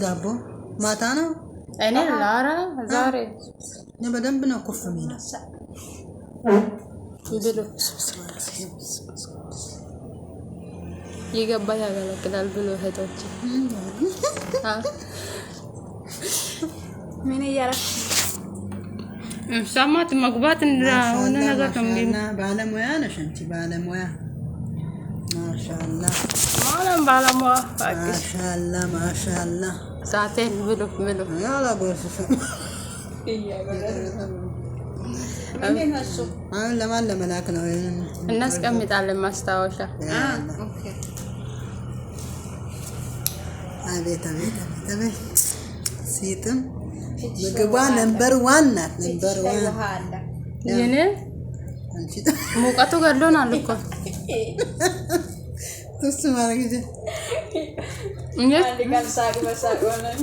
ዳቦ ማታ ነው እኔ ላራ ዛሬ በደንብ ነው ኩፍ የሚለው ብሎ ይገባ ያገለግላል ብሎ እህቶች ምን ያረፍ ሰማት መግባት እንደሆነ ነገር ነው እንዴ ባለሙያ ነሽ አንቺ ባለሙያ ማሻአላህ ባለሙያ ማሻአላህ ሳቴን ብሎ ያላ ጎርሰሽ ለማን ለመላክ ነው እናስቀምጣለን ማስታወሻ ኦኬ አቤት ሲጥም ምግቧ ነምበር 1 ናት ነምበር 1 የኔ ሙቀቱ ገሎናል እኮ እሱ ማለት አንድ ቀን ሳቅ በሳቅ ሆነን